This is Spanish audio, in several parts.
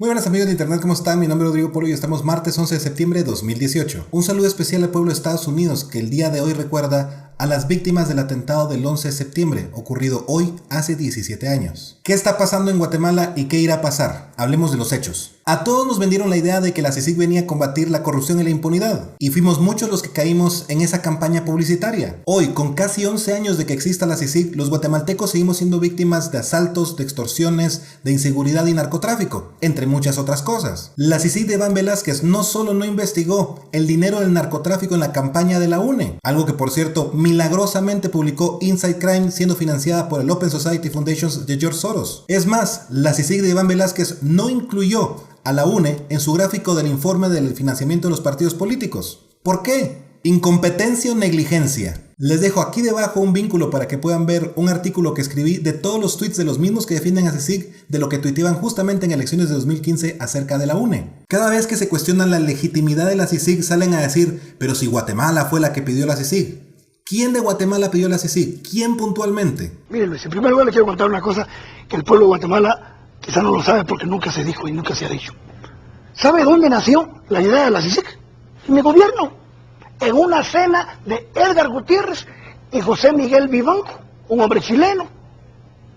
Muy buenas amigos de internet, ¿cómo están? Mi nombre es Rodrigo Polo y estamos martes 11 de septiembre de 2018. Un saludo especial al pueblo de Estados Unidos que el día de hoy recuerda a las víctimas del atentado del 11 de septiembre, ocurrido hoy hace 17 años. ¿Qué está pasando en Guatemala y qué irá a pasar? Hablemos de los hechos. A todos nos vendieron la idea de que la CICIG venía a combatir la corrupción y la impunidad, y fuimos muchos los que caímos en esa campaña publicitaria. Hoy, con casi 11 años de que exista la CICIG, los guatemaltecos seguimos siendo víctimas de asaltos, de extorsiones, de inseguridad y narcotráfico, entre muchas otras cosas. La CICIG de Iván Velázquez no solo no investigó el dinero del narcotráfico en la campaña de la UNE, algo que por cierto milagrosamente publicó Inside Crime siendo financiada por el Open Society Foundation de George Soros. Es más, la CICIG de Iván Velázquez no incluyó a la UNE en su gráfico del informe del financiamiento de los partidos políticos. ¿Por qué? ¿Incompetencia o negligencia? Les dejo aquí debajo un vínculo para que puedan ver un artículo que escribí de todos los tweets de los mismos que defienden a CICIG, de lo que tuiteaban justamente en elecciones de 2015 acerca de la UNE. Cada vez que se cuestionan la legitimidad de la CICIG salen a decir, pero si Guatemala fue la que pidió la CICIG. ¿Quién de Guatemala pidió la CICIG? ¿Quién puntualmente? Miren Luis, en primer lugar le quiero contar una cosa que el pueblo de Guatemala quizá no lo sabe porque nunca se dijo y nunca se ha dicho. ¿Sabe dónde nació la idea de la CICIG? En mi gobierno, en una cena de Edgar Gutiérrez y José Miguel Vivanco, un hombre chileno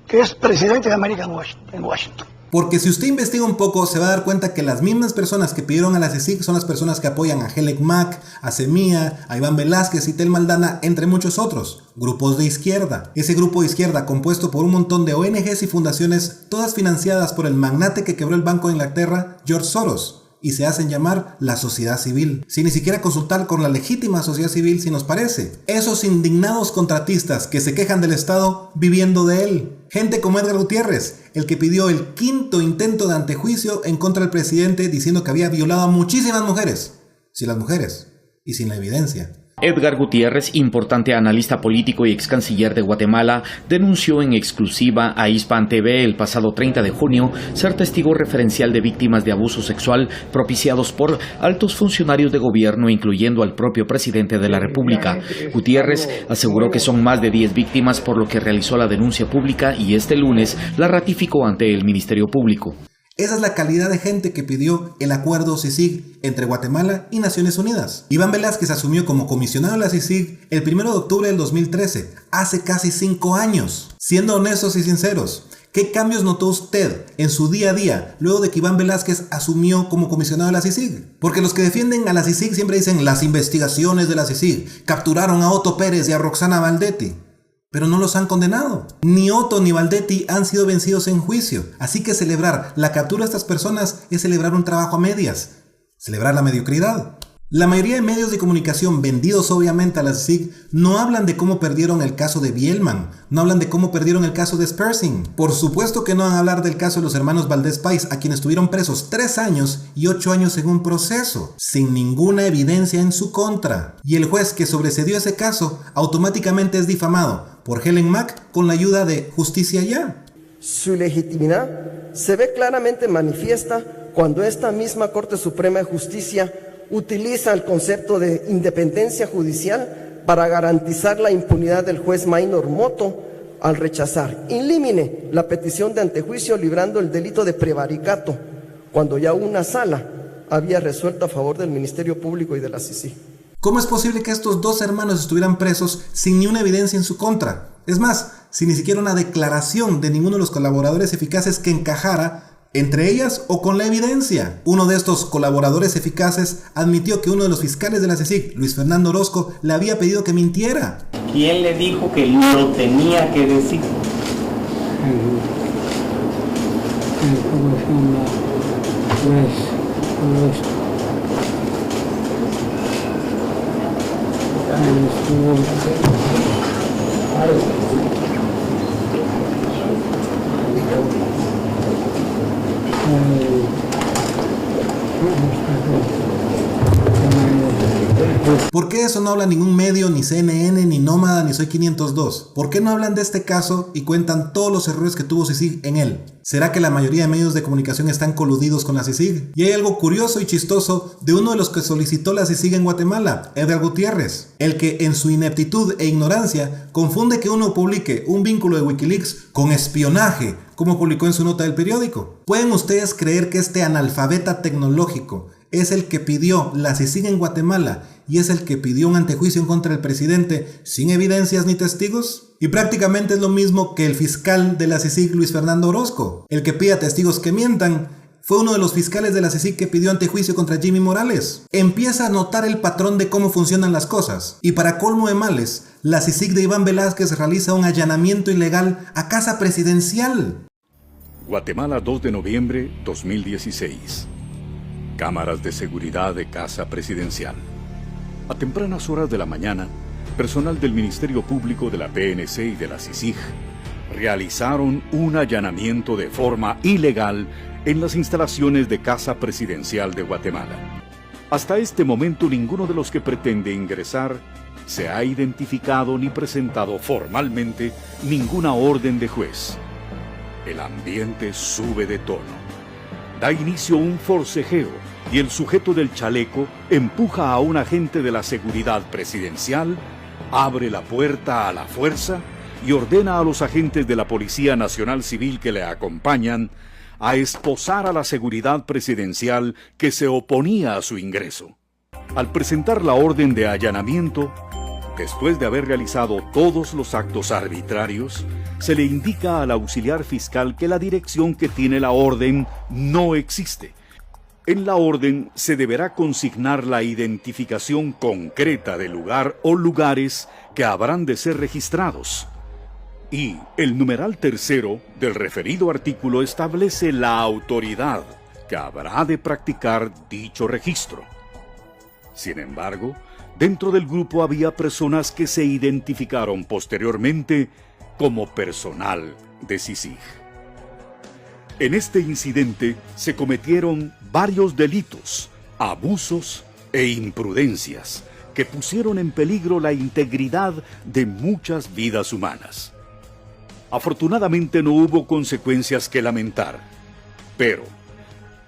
que es presidente de América en Washington. Porque si usted investiga un poco, se va a dar cuenta que las mismas personas que pidieron a la CICIG son las personas que apoyan a Helec Mac, a Semilla, a Iván Velázquez y Tel Maldana, entre muchos otros. Grupos de izquierda. Ese grupo de izquierda compuesto por un montón de ONGs y fundaciones, todas financiadas por el magnate que quebró el Banco de Inglaterra, George Soros, y se hacen llamar la sociedad civil, sin ni siquiera consultar con la legítima sociedad civil si nos parece. Esos indignados contratistas que se quejan del Estado viviendo de él. Gente como Edgar Gutiérrez, el que pidió el 5º intento de antejuicio en contra del presidente diciendo que había violado a muchísimas mujeres. Sin las mujeres y sin la evidencia. Edgar Gutiérrez, importante analista político y ex canciller de Guatemala, denunció en exclusiva a Hispan TV el pasado 30 de junio ser testigo referencial de víctimas de abuso sexual propiciados por altos funcionarios de gobierno, incluyendo al propio presidente de la República. Gutiérrez aseguró que son más de 10 víctimas, por lo que realizó la denuncia pública y este lunes la ratificó ante el Ministerio Público. Esa es la calidad de gente que pidió el acuerdo CICIG entre Guatemala y Naciones Unidas. Iván Velázquez asumió como comisionado de la CICIG el 1 de octubre del 2013, hace casi 5 años. Siendo honestos y sinceros, ¿qué cambios notó usted en su día a día luego de que Iván Velázquez asumió como comisionado de la CICIG? Porque los que defienden a la CICIG siempre dicen las investigaciones de la CICIG capturaron a Otto Pérez y a Roxana Valdetti. Pero no los han condenado. Ni Otto ni Valdetti han sido vencidos en juicio. Así que celebrar la captura de estas personas es celebrar un trabajo a medias. Celebrar la mediocridad. La mayoría de medios de comunicación vendidos obviamente a la CICIG no hablan de cómo perdieron el caso de Bielman, no hablan de cómo perdieron el caso de Spersing. Por supuesto que no van a hablar del caso de los hermanos Valdés Pais, a quienes tuvieron presos 3 años y 8 años en un proceso, sin ninguna evidencia en su contra. Y el juez que sobreseedió ese caso automáticamente es difamado por Helec Mac con la ayuda de Justicia Ya. Su legitimidad se ve claramente manifiesta cuando esta misma Corte Suprema de Justicia utiliza el concepto de independencia judicial para garantizar la impunidad del juez Maynor Moto al rechazar in limine la petición de antejuicio, librando el delito de prevaricato, cuando ya una sala había resuelto a favor del Ministerio Público y de la CICIG. ¿Cómo es posible que estos 2 hermanos estuvieran presos sin ni una evidencia en su contra? Es más, sin ni siquiera una declaración de ninguno de los colaboradores eficaces que encajara entre ellas o con la evidencia. Uno de estos colaboradores eficaces admitió que uno de los fiscales de la CICIG, Luis Fernando Orozco, le había pedido que mintiera. ¿Quién le dijo que lo tenía que decir? ¿Por qué de eso no habla ningún medio, ni CNN, ni Nómada, ni Soy 502? ¿Por qué no hablan de este caso y cuentan todos los errores que tuvo CICIG en él? ¿Será que la mayoría de medios de comunicación están coludidos con la CICIG? Y hay algo curioso y chistoso de uno de los que solicitó la CICIG en Guatemala, Edgar Gutiérrez, el que en su ineptitud e ignorancia confunde que uno publique un vínculo de Wikileaks con espionaje, como publicó en su nota del periódico. ¿Pueden ustedes creer que este analfabeta tecnológico es el que pidió la CICIG en Guatemala y es el que pidió un antejuicio en contra del presidente sin evidencias ni testigos? Y prácticamente es lo mismo que el fiscal de la CICIG, Luis Fernando Orozco, el que pide a testigos que mientan. Fue uno de los fiscales de la CICIG que pidió antejuicio contra Jimmy Morales. Empieza a notar el patrón de cómo funcionan las cosas. Y para colmo de males, la CICIG de Iván Velázquez realiza un allanamiento ilegal a casa presidencial. Guatemala, 2 de noviembre 2016. Cámaras de seguridad de Casa Presidencial. A tempranas horas de la mañana, personal del Ministerio Público, de la PNC y de la CICIG realizaron un allanamiento de forma ilegal en las instalaciones de Casa Presidencial de Guatemala. Hasta este momento, ninguno de los que pretende ingresar se ha identificado ni presentado formalmente ninguna orden de juez. El ambiente sube de tono. Da inicio un forcejeo y el sujeto del chaleco empuja a un agente de la seguridad presidencial, abre la puerta a la fuerza y ordena a los agentes de la Policía Nacional Civil que le acompañan a esposar a la seguridad presidencial que se oponía a su ingreso. Al presentar la orden de allanamiento, después de haber realizado todos los actos arbitrarios, se le indica al auxiliar fiscal que la dirección que tiene la orden no existe. En la orden se deberá consignar la identificación concreta del lugar o lugares que habrán de ser registrados. Y el numeral tercero del referido artículo establece la autoridad que habrá de practicar dicho registro. Sin embargo, dentro del grupo había personas que se identificaron posteriormente como personal de CICIG. En este incidente se cometieron varios delitos, abusos e imprudencias que pusieron en peligro la integridad de muchas vidas humanas. Afortunadamente no hubo consecuencias que lamentar, pero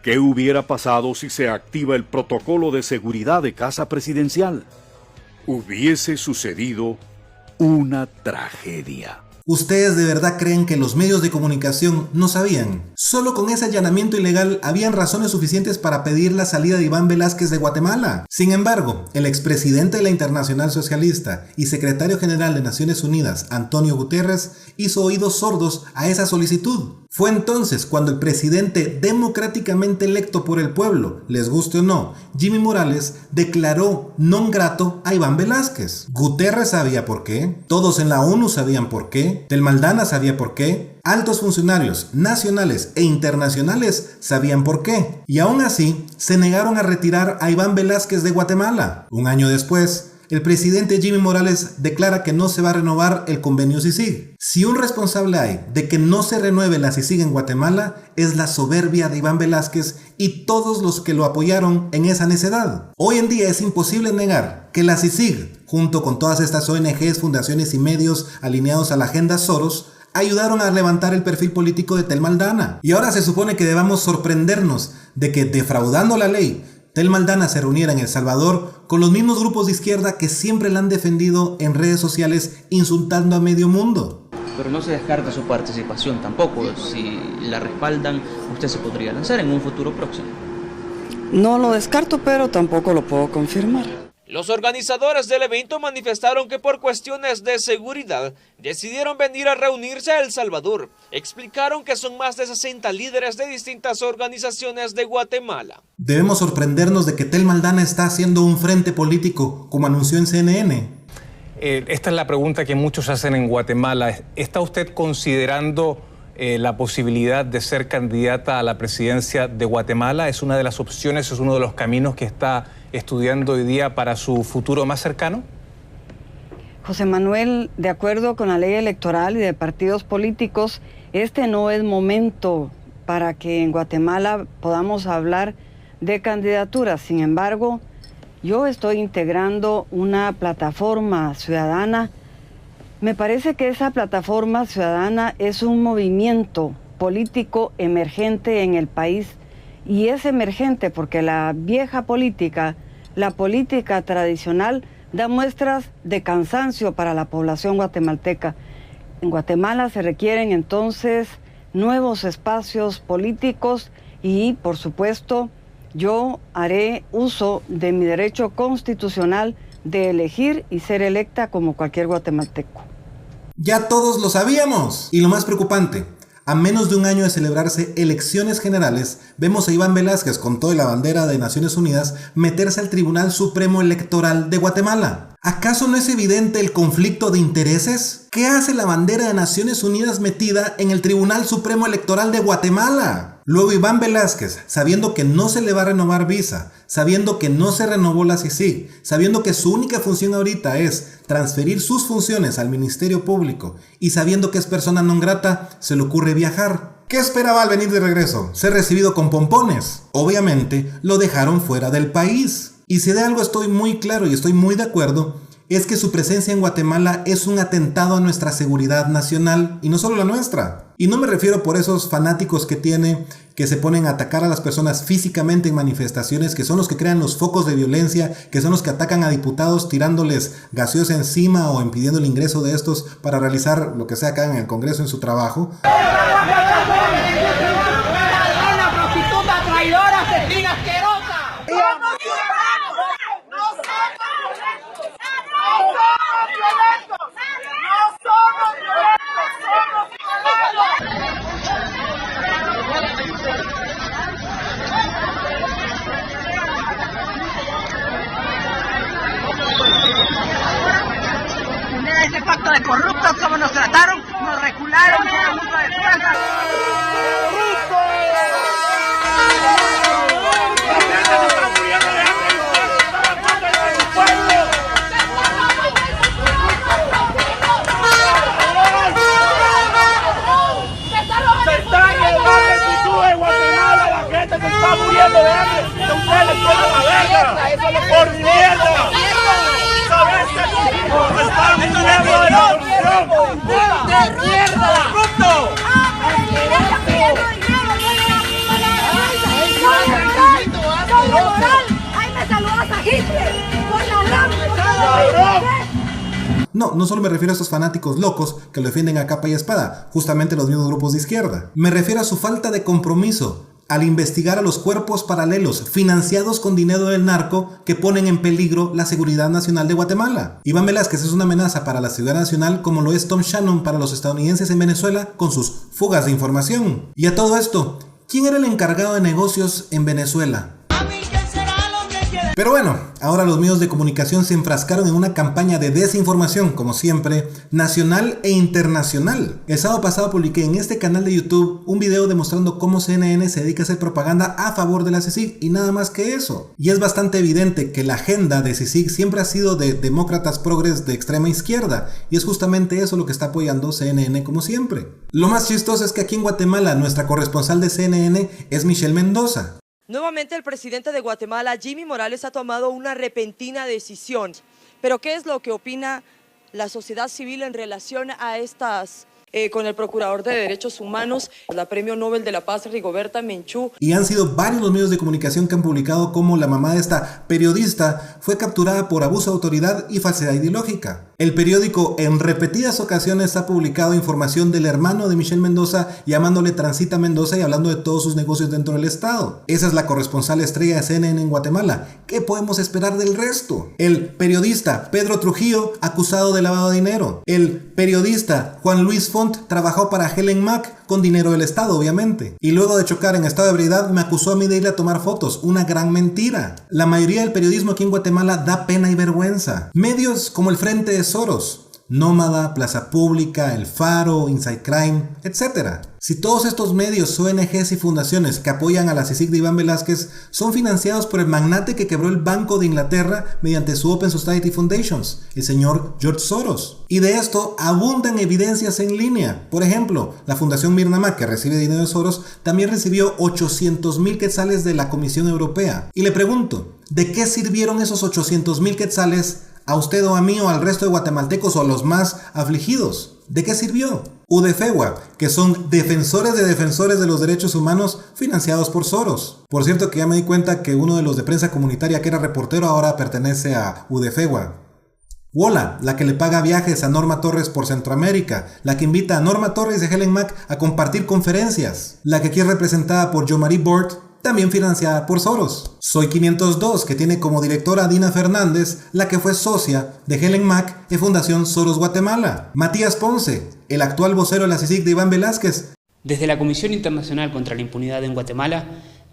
¿qué hubiera pasado si se activa el protocolo de seguridad de Casa Presidencial? Hubiese sucedido una tragedia. ¿Ustedes de verdad creen que los medios de comunicación no sabían? Solo con ese allanamiento ilegal habían razones suficientes para pedir la salida de Iván Velázquez de Guatemala. Sin embargo, el expresidente de la Internacional Socialista y secretario general de Naciones Unidas, Antonio Guterres, hizo oídos sordos a esa solicitud. Fue entonces cuando el presidente democráticamente electo por el pueblo, les guste o no, Jimmy Morales, declaró non grato a Iván Velázquez. Guterres sabía por qué, todos en la ONU sabían por qué, Tel Maldana sabía por qué, altos funcionarios nacionales e internacionales sabían por qué, y aún así se negaron a retirar a Iván Velázquez de Guatemala. Un año después, el presidente Jimmy Morales declara que no se va a renovar el convenio CICIG. Si un responsable hay de que no se renueve la CICIG en Guatemala, es la soberbia de Iván Velázquez y todos los que lo apoyaron en esa necedad. Hoy en día es imposible negar que la CICIG, junto con todas estas ONGs, fundaciones y medios alineados a la agenda Soros, ayudaron a levantar el perfil político de Tel Maldana. Y ahora se supone que debamos sorprendernos de que, defraudando la ley, Tel Maldana se reuniera en El Salvador con los mismos grupos de izquierda que siempre la han defendido en redes sociales, insultando a medio mundo. Pero no se descarta su participación tampoco. Si la respaldan, usted se podría lanzar en un futuro próximo. No lo descarto, pero tampoco lo puedo confirmar. Los organizadores del evento manifestaron que por cuestiones de seguridad decidieron venir a reunirse a El Salvador. Explicaron que son más de 60 líderes de distintas organizaciones de Guatemala. Debemos sorprendernos de que Tel Maldana está haciendo un frente político, como anunció en CNN. Esta es la pregunta que muchos hacen en Guatemala. ¿Está usted considerando la posibilidad de ser candidata a la presidencia de Guatemala? ¿Es una de las opciones, es uno de los caminos que está estudiando hoy día para su futuro más cercano? José Manuel, de acuerdo con la ley electoral y de partidos políticos, este no es momento para que en Guatemala podamos hablar de candidaturas. Sin embargo, yo estoy integrando una plataforma ciudadana. Me parece que esa plataforma ciudadana es un movimiento político emergente en el país, y es emergente porque la vieja política, la política tradicional, da muestras de cansancio para la población guatemalteca. En Guatemala se requieren entonces nuevos espacios políticos y, por supuesto, yo haré uso de mi derecho constitucional de elegir y ser electa como cualquier guatemalteco. Ya todos lo sabíamos. Y lo más preocupante, a menos de un año de celebrarse elecciones generales, vemos a Iván Velázquez con toda la bandera de Naciones Unidas meterse al Tribunal Supremo Electoral de Guatemala. ¿Acaso no es evidente el conflicto de intereses? ¿Qué hace la bandera de Naciones Unidas metida en el Tribunal Supremo Electoral de Guatemala? Luego Iván Velázquez, sabiendo que no se le va a renovar visa, sabiendo que no se renovó la CICIG, sabiendo que su única función ahorita es transferir sus funciones al Ministerio Público y sabiendo que es persona non grata, se le ocurre viajar. ¿Qué esperaba al venir de regreso? ¿Ser recibido con pompones? Obviamente lo dejaron fuera del país. Y si de algo estoy muy claro y estoy muy de acuerdo, es que su presencia en Guatemala es un atentado a nuestra seguridad nacional, y no solo la nuestra. Y no me refiero por esos fanáticos que tiene, que se ponen a atacar a las personas físicamente en manifestaciones, que son los que crean los focos de violencia, que son los que atacan a diputados tirándoles gaseosa encima o impidiendo el ingreso de estos para realizar lo que sea acá en el Congreso en su trabajo. ¡Una prostituta traidora, asesina asquerosa! Ese pacto de corruptos, como nos trataron, nos regularon, fueron mucho de fuerza. Muriendo de hambre, que ustedes les pongan la verga por mierda. ¿Sabes qué? Están muriendo de la corrupción. ¡De mierda! ¡Corrupto! ¡Ay, me saludas a Hitler! ¡Por la No solo me refiero a estos fanáticos locos que lo defienden a capa y espada, justamente los mismos grupos de izquierda. Me refiero a su falta de compromiso al investigar a los cuerpos paralelos financiados con dinero del narco que ponen en peligro la seguridad nacional de Guatemala. Iván Velázquez es una amenaza para la seguridad nacional, como lo es Tom Shannon para los estadounidenses en Venezuela con sus fugas de información. Y a todo esto, ¿quién era el encargado de negocios en Venezuela? Pero bueno, ahora los medios de comunicación se enfrascaron en una campaña de desinformación, como siempre, nacional e internacional. El sábado pasado publiqué en este canal de YouTube un video demostrando cómo CNN se dedica a hacer propaganda a favor de la CICIG y nada más que eso. Y es bastante evidente que la agenda de CICIG siempre ha sido de demócratas progres de extrema izquierda, y es justamente eso lo que está apoyando CNN como siempre. Lo más chistoso es que aquí en Guatemala nuestra corresponsal de CNN es Michelle Mendoza. Nuevamente el presidente de Guatemala, Jimmy Morales, ha tomado una repentina decisión. Pero ¿qué es lo que opina la sociedad civil en relación a estas, con el Procurador de Derechos Humanos, la Premio Nobel de la Paz, Rigoberta Menchú? Y han sido varios los medios de comunicación que han publicado cómo la mamá de esta periodista fue capturada por abuso de autoridad y falsedad ideológica. El periódico en repetidas ocasiones ha publicado información del hermano de Michelle Mendoza llamándole Transita Mendoza y hablando de todos sus negocios dentro del estado. Esa es la corresponsal estrella de CNN en Guatemala. ¿Qué podemos esperar del resto? El periodista Pedro Trujillo, acusado de lavado de dinero. El periodista Juan Luis Font trabajó para Helen Mack con dinero del estado, obviamente. Y luego de chocar en estado de ebriedad me acusó a mí de irle a tomar fotos. Una gran mentira. La mayoría del periodismo aquí en Guatemala da pena y vergüenza. Medios como el Frente de Soros, Nómada, Plaza Pública, El Faro, Inside Crime, etc. Si todos estos medios, ONGs y fundaciones que apoyan a la CICIG de Iván Velázquez son financiados por el magnate que quebró el Banco de Inglaterra mediante su Open Society Foundations, el señor George Soros. Y de esto abundan evidencias en línea. Por ejemplo, la Fundación Mirna Mac, que recibe dinero de Soros, también recibió 800,000 quetzales de la Comisión Europea. Y le pregunto, ¿de qué sirvieron esos 800,000 quetzales a usted o a mí o al resto de guatemaltecos o a los más afligidos? ¿De qué sirvió? UDFEGUA, que son defensores de los derechos humanos financiados por Soros. Por cierto que ya me di cuenta que uno de los de prensa comunitaria que era reportero ahora pertenece a UDFEGUA. WOLA, la que le paga viajes a Norma Torres por Centroamérica, la que invita a Norma Torres y Helen Mac a compartir conferencias, la que aquí es representada por Jo-Marie Bort, también financiada por Soros. Soy 502, que tiene como directora a Dina Fernández, la que fue socia de Helen Mac en Fundación Soros Guatemala. Matías Ponce, el actual vocero de la CICIG de Iván Velázquez. Desde la Comisión Internacional contra la Impunidad en Guatemala,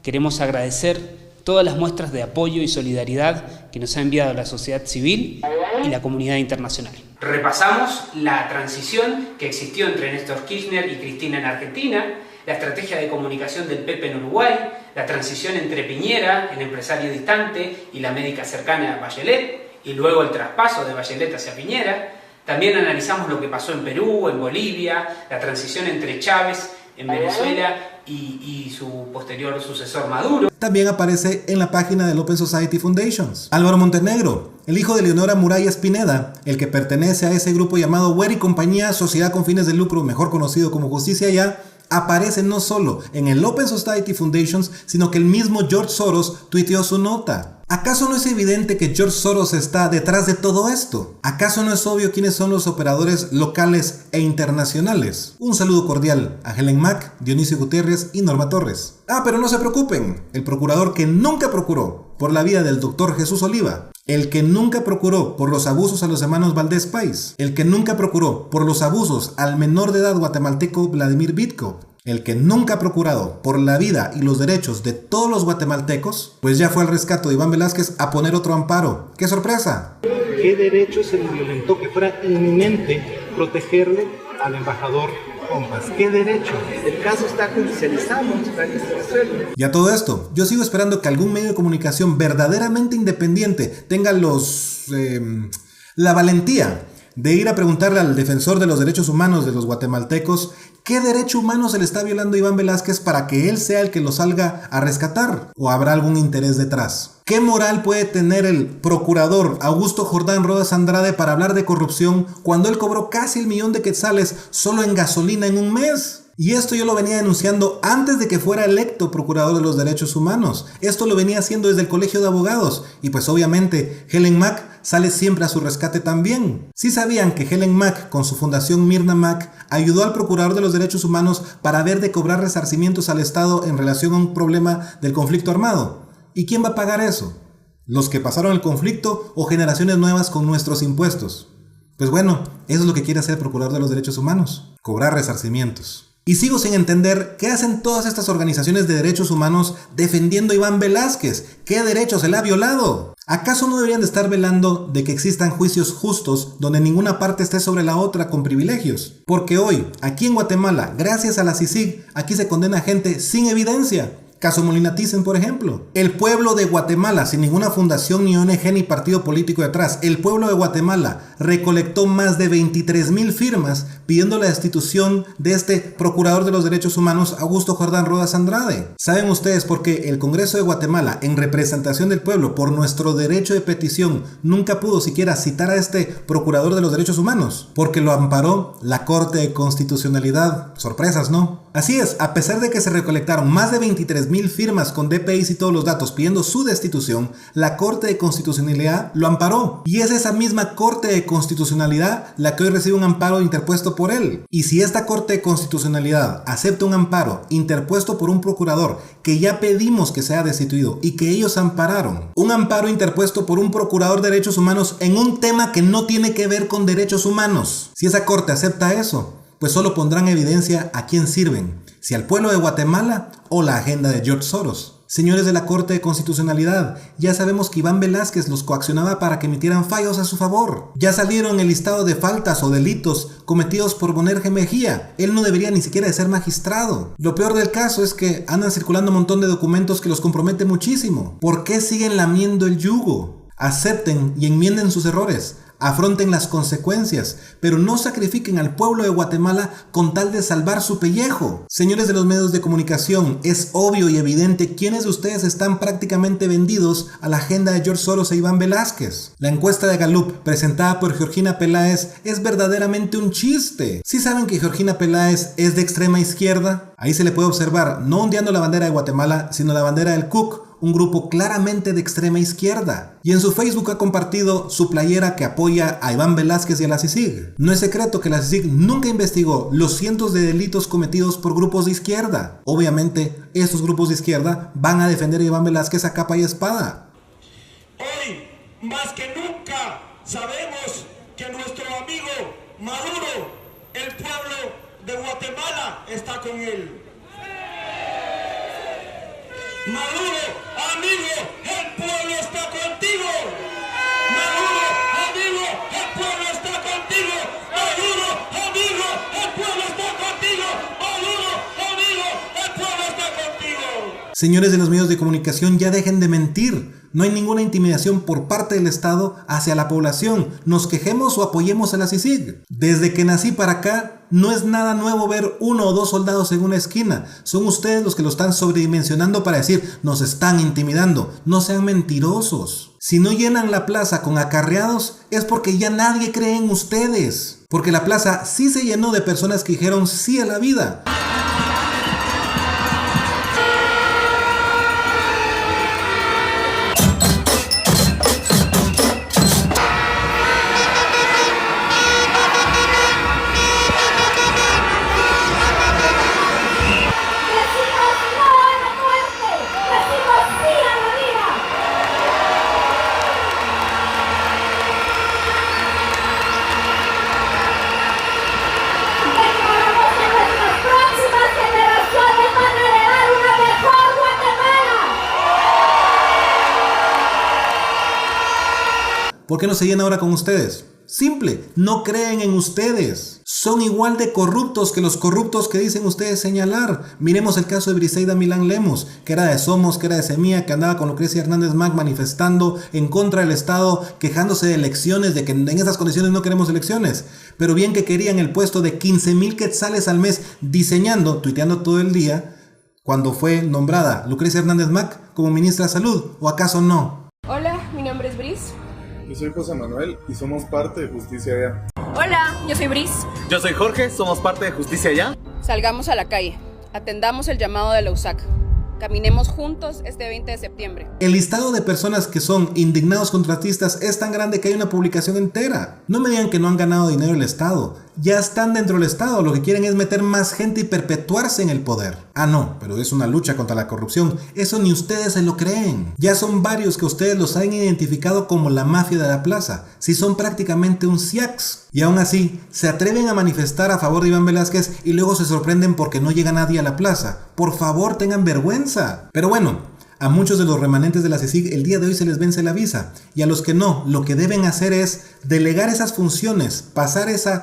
queremos agradecer todas las muestras de apoyo y solidaridad que nos ha enviado la sociedad civil y la comunidad internacional. Repasamos la transición que existió entre Néstor Kirchner y Cristina en Argentina, la estrategia de comunicación del PP en Uruguay, la transición entre Piñera, el empresario distante, y la médica cercana a Bachelet, y luego el traspaso de Bachelet hacia Piñera. También analizamos lo que pasó en Perú, en Bolivia, la transición entre Chávez en Venezuela y su posterior sucesor Maduro. También aparece en la página del Open Society Foundations. Álvaro Montenegro, el hijo de Leonora Muralles Pineda, el que pertenece a ese grupo llamado Weir y Compañía, Sociedad con Fines de Lucro, mejor conocido como Justicia Ya, aparece no solo en el Open Society Foundations, sino que el mismo George Soros tuiteó su nota. ¿Acaso no es evidente que George Soros está detrás de todo esto? ¿Acaso no es obvio quiénes son los operadores locales e internacionales? Un saludo cordial a Helen Mac, Dionisio Gutiérrez y Norma Torres. Pero no se preocupen, el procurador que nunca procuró por la vida del doctor Jesús Oliva, el que nunca procuró por los abusos a los hermanos Valdés Pais, el que nunca procuró por los abusos al menor de edad guatemalteco Vladimir Vitko, el que nunca ha procurado por la vida y los derechos de todos los guatemaltecos, pues ya fue al rescate de Iván Velázquez a poner otro amparo. ¡Qué sorpresa! ¿Qué derecho se le violentó que fuera inminente protegerle al embajador Compas? ¿Qué derecho? El caso está judicializado, está en este proceso. Y a todo esto, yo sigo esperando que algún medio de comunicación verdaderamente independiente tenga la valentía de ir a preguntarle al defensor de los derechos humanos de los guatemaltecos qué derecho humano se le está violando a Iván Velázquez para que él sea el que lo salga a rescatar, o habrá algún interés detrás. ¿Qué moral puede tener el procurador Augusto Jordán Rodas Andrade para hablar de corrupción cuando él cobró casi 1 millón de quetzales solo en gasolina en un mes? Y esto yo lo venía denunciando antes de que fuera electo procurador de los derechos humanos. Esto lo venía haciendo desde el colegio de abogados. Y pues obviamente Helen Mac sale siempre a su rescate también. ¿Sí sabían que Helen Mac, con su fundación Mirna Mac, ayudó al procurador de los derechos humanos para ver de cobrar resarcimientos al Estado en relación a un problema del conflicto armado? ¿Y quién va a pagar eso? ¿Los que pasaron el conflicto o generaciones nuevas con nuestros impuestos? Pues bueno, eso es lo que quiere hacer el procurador de los derechos humanos, cobrar resarcimientos. Y sigo sin entender qué hacen todas estas organizaciones de derechos humanos defendiendo a Iván Velázquez. ¿Qué derecho se le ha violado? ¿Acaso no deberían de estar velando de que existan juicios justos donde ninguna parte esté sobre la otra con privilegios? Porque hoy, aquí en Guatemala, gracias a la CICIG, aquí se condena a gente sin evidencia. Caso Molina Thyssen, por ejemplo. El pueblo de Guatemala, sin ninguna fundación ni ONG ni partido político detrás, el pueblo de Guatemala recolectó más de 23,000 firmas pidiendo la destitución de este procurador de los derechos humanos, Augusto Jordán Rodas Andrade. ¿Saben ustedes por qué el Congreso de Guatemala, en representación del pueblo, por nuestro derecho de petición, nunca pudo siquiera citar a este procurador de los derechos humanos? Porque lo amparó la Corte de Constitucionalidad. Sorpresas, ¿no? Así es, a pesar de que se recolectaron más de 23,000 firmas con DPIs y todos los datos pidiendo su destitución, la Corte de Constitucionalidad lo amparó. Y es esa misma Corte de Constitucionalidad la que hoy recibe un amparo interpuesto por él. Y si esta Corte de Constitucionalidad acepta un amparo interpuesto por un procurador que ya pedimos que sea destituido y que ellos ampararon, un amparo interpuesto por un procurador de derechos humanos en un tema que no tiene que ver con derechos humanos, si esa Corte acepta eso, pues solo pondrán en evidencia a quién sirven, si al pueblo de Guatemala o la agenda de George Soros. Señores de la Corte de Constitucionalidad, ya sabemos que Iván Velásquez los coaccionaba para que emitieran fallos a su favor. Ya salieron el listado de faltas o delitos cometidos por Bonerge Mejía. Él no debería ni siquiera de ser magistrado. Lo peor del caso es que andan circulando un montón de documentos que los comprometen muchísimo. ¿Por qué siguen lamiendo el yugo? Acepten y enmienden sus errores. Afronten las consecuencias, pero no sacrifiquen al pueblo de Guatemala con tal de salvar su pellejo. Señores de los medios de comunicación, es obvio y evidente quiénes de ustedes están prácticamente vendidos a la agenda de George Soros e Iván Velásquez. La encuesta de Gallup, presentada por Georgina Peláez, es verdaderamente un chiste. ¿Sí saben que Georgina Peláez es de extrema izquierda? Ahí se le puede observar, no ondeando la bandera de Guatemala, sino la bandera del CUC, un grupo claramente de extrema izquierda. Y en su Facebook ha compartido su playera que apoya a Iván Velásquez y a la CICIG. No es secreto que la CICIG nunca investigó los cientos de delitos cometidos por grupos de izquierda. Obviamente, estos grupos de izquierda van a defender a Iván Velásquez a capa y espada. Hoy, más que nunca, sabemos que nuestro amigo Maduro, el pueblo de Guatemala, está con él. Maduro, amigo, el pueblo está contigo. Maduro, amigo, el pueblo está contigo. Maduro, amigo, el pueblo está contigo. Maduro, amigo, el pueblo está contigo. Señores de los medios de comunicación, ya dejen de mentir. No hay ninguna intimidación por parte del Estado hacia la población. Nos quejemos o apoyemos a la CICIG. Desde que nací para acá, no es nada nuevo ver 1 o 2 soldados en una esquina. Son ustedes los que lo están sobredimensionando para decir, nos están intimidando. No sean mentirosos. Si no llenan la plaza con acarreados, es porque ya nadie cree en ustedes. Porque la plaza sí se llenó de personas que dijeron sí a la vida. ¿Por qué no se llena ahora con ustedes? Simple, no creen en ustedes. Son igual de corruptos que los corruptos que dicen ustedes señalar. Miremos el caso de Briseida Milán Lemos, que era de Somos, que era de Semilla, que andaba con Lucrecia Hernández Mac manifestando en contra del Estado, quejándose de elecciones, de que en esas condiciones no queremos elecciones. Pero bien que querían el puesto de 15,000 quetzales al mes, diseñando, tuiteando todo el día, cuando fue nombrada Lucrecia Hernández Mac como ministra de Salud, ¿o acaso no? Hola, mi nombre es Bris. Yo soy José Manuel y somos parte de Justicia Ya. Hola, yo soy Bris. Yo soy Jorge, somos parte de Justicia Ya. Salgamos a la calle, atendamos el llamado de la USAC. Caminemos juntos este 20 de septiembre. El listado de personas que son indignados contratistas es tan grande que hay una publicación entera. No me digan que no han ganado dinero el Estado. Ya están dentro del Estado. Lo que quieren es meter más gente y perpetuarse en el poder. Ah, no, pero es una lucha contra la corrupción. Eso ni ustedes se lo creen. Ya son varios que ustedes los han identificado como la mafia de la plaza. Si son prácticamente un CIAX. Y aún así, se atreven a manifestar a favor de Iván Velásquez y luego se sorprenden porque no llega nadie a la plaza. Por favor, tengan vergüenza. Pero bueno, a muchos de los remanentes de la CICIG el día de hoy se les vence la visa. Y a los que no, lo que deben hacer es delegar esas funciones, pasar ese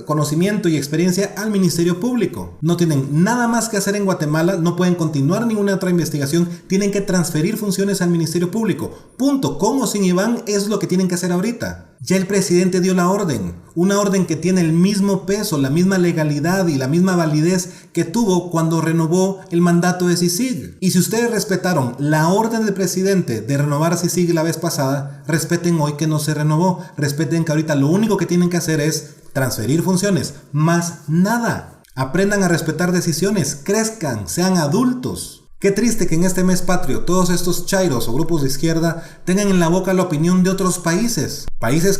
conocimiento y experiencia al Ministerio Público. No tienen nada más que hacer en Guatemala, no pueden continuar ninguna otra investigación, tienen que transferir funciones al Ministerio Público. Punto. Con o sin Iván es lo que tienen que hacer ahorita. Ya el presidente dio la orden, una orden que tiene el mismo peso, la misma legalidad y la misma validez que tuvo cuando renovó el mandato de CICIG. Y si ustedes respetaron la orden del presidente de renovar a CICIG la vez pasada, respeten hoy que no se renovó, respeten que ahorita lo único que tienen que hacer es transferir funciones, más nada. Aprendan a respetar decisiones, crezcan, sean adultos. Qué triste que en este mes patrio todos estos chairos o grupos de izquierda tengan en la boca la opinión de otros países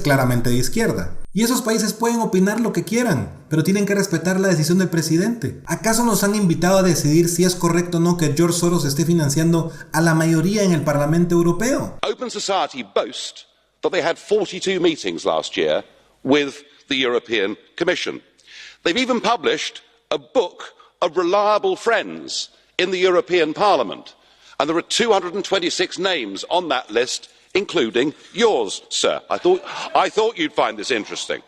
claramente de izquierda. Y esos países pueden opinar lo que quieran, pero tienen que respetar la decisión del presidente. ¿Acaso nos han invitado a decidir si es correcto o no que George Soros esté financiando a la mayoría en el Parlamento Europeo? Open Society boast that they had 42 meetings last year with the European Commission. They've even published a book of reliable friends in the European Parliament. And there are 226 names on that list, including yours, sir. I thought you'd find this interesting.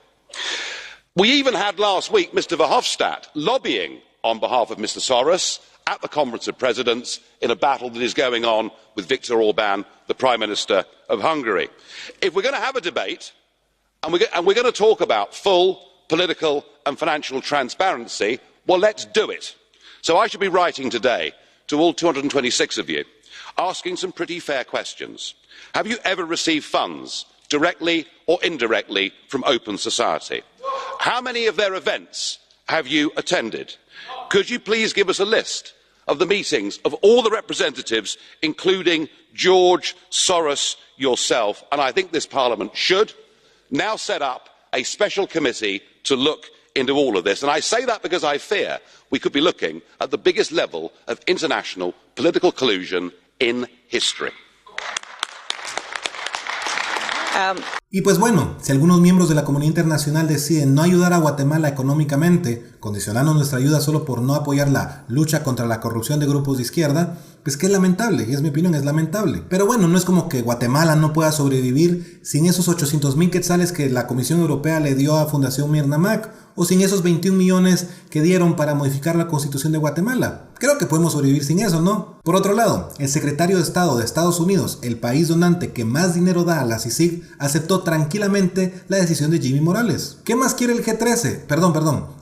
We even had last week Mr Verhofstadt lobbying on behalf of Mr Soros at the Conference of Presidents in a battle that is going on with Viktor Orban, the Prime Minister of Hungary. If we're going to have a debate and we're going to talk about full political and financial transparency, well, let's do it. So I should be writing today to all 226 of you, asking some pretty fair questions. Have you ever received funds, directly or indirectly, from Open Society? How many of their events have you attended? Could you please give us a list of the meetings of all the representatives, including George Soros yourself? And I think this Parliament should now set up a special committee to look into all of this. And I say that because I fear we could be looking at the biggest level of international political collusion in history. Y pues bueno, si algunos miembros de la comunidad internacional deciden no ayudar a Guatemala económicamente, condicionando nuestra ayuda solo por no apoyar la lucha contra la corrupción de grupos de izquierda, pues que es lamentable, y es mi opinión, es lamentable. Pero bueno, no es como que Guatemala no pueda sobrevivir sin esos 800,000 quetzales que la Comisión Europea le dio a Fundación Mirna Mac, o sin esos 21 millones que dieron para modificar la Constitución de Guatemala. Creo que podemos sobrevivir sin eso, ¿no? Por otro lado, el secretario de Estado de Estados Unidos, el país donante que más dinero da a la CICIG, aceptó tranquilamente la decisión de Jimmy Morales. ¿Qué más quiere el G13?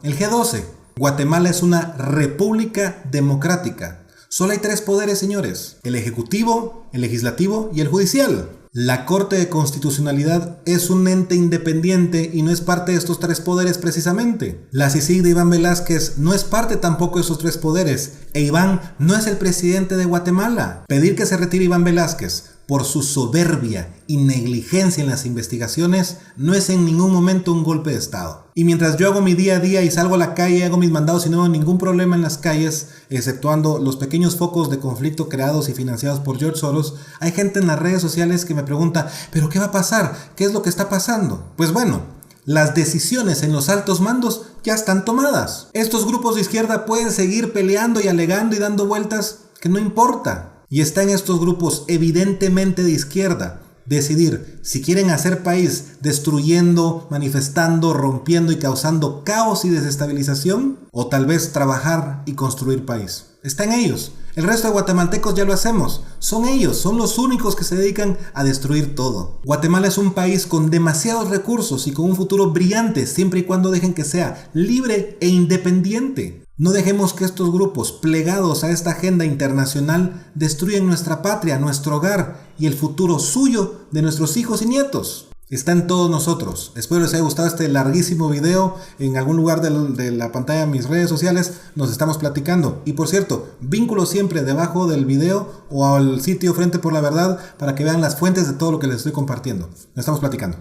El G12. Guatemala es una república democrática. Solo hay 3 poderes, señores: el ejecutivo, el legislativo y el judicial. La Corte de Constitucionalidad es un ente independiente y no es parte de estos 3 poderes precisamente. La CICIG de Iván Velázquez no es parte tampoco de esos 3 poderes, e Iván no es el presidente de Guatemala. Pedir que se retire Iván Velázquez por su soberbia y negligencia en las investigaciones no es en ningún momento un golpe de Estado. Y mientras yo hago mi día a día y salgo a la calle y hago mis mandados y no veo ningún problema en las calles, exceptuando los pequeños focos de conflicto creados y financiados por George Soros, hay gente en las redes sociales que me pregunta: ¿pero qué va a pasar? ¿Qué es lo que está pasando? Pues bueno, las decisiones en los altos mandos ya están tomadas. Estos grupos de izquierda pueden seguir peleando y alegando y dando vueltas que no importa. Y está en estos grupos evidentemente de izquierda decidir si quieren hacer país destruyendo, manifestando, rompiendo y causando caos y desestabilización, o tal vez trabajar y construir país. Está en ellos. El resto de guatemaltecos ya lo hacemos. Son ellos, son los únicos que se dedican a destruir todo. Guatemala es un país con demasiados recursos y con un futuro brillante, siempre y cuando dejen que sea libre e independiente. No dejemos que estos grupos, plegados a esta agenda internacional, destruyan nuestra patria, nuestro hogar y el futuro suyo, de nuestros hijos y nietos. Está en todos nosotros. Espero les haya gustado este larguísimo video. En algún lugar de la pantalla de mis redes sociales nos estamos platicando. Y por cierto, vínculo siempre debajo del video o al sitio Frente por la Verdad para que vean las fuentes de todo lo que les estoy compartiendo. Nos estamos platicando.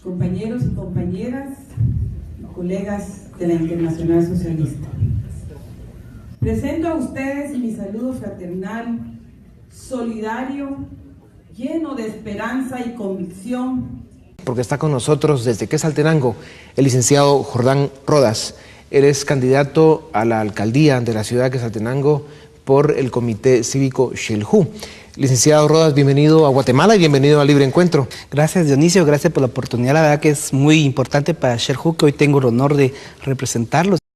Compañeros y compañeras, colegas de la Internacional Socialista. Presento a ustedes mi saludo fraternal, solidario, lleno de esperanza y convicción. Porque está con nosotros desde Quetzaltenango el licenciado Jordán Rodas. Él es candidato a la alcaldía de la ciudad de Quetzaltenango por el Comité Cívico Xelhu. Licenciado Rodas, bienvenido a Guatemala y bienvenido a Libre Encuentro. Gracias, Dionisio, gracias por la oportunidad. La verdad que es muy importante para Xelhu, que hoy tengo el honor de representarlos.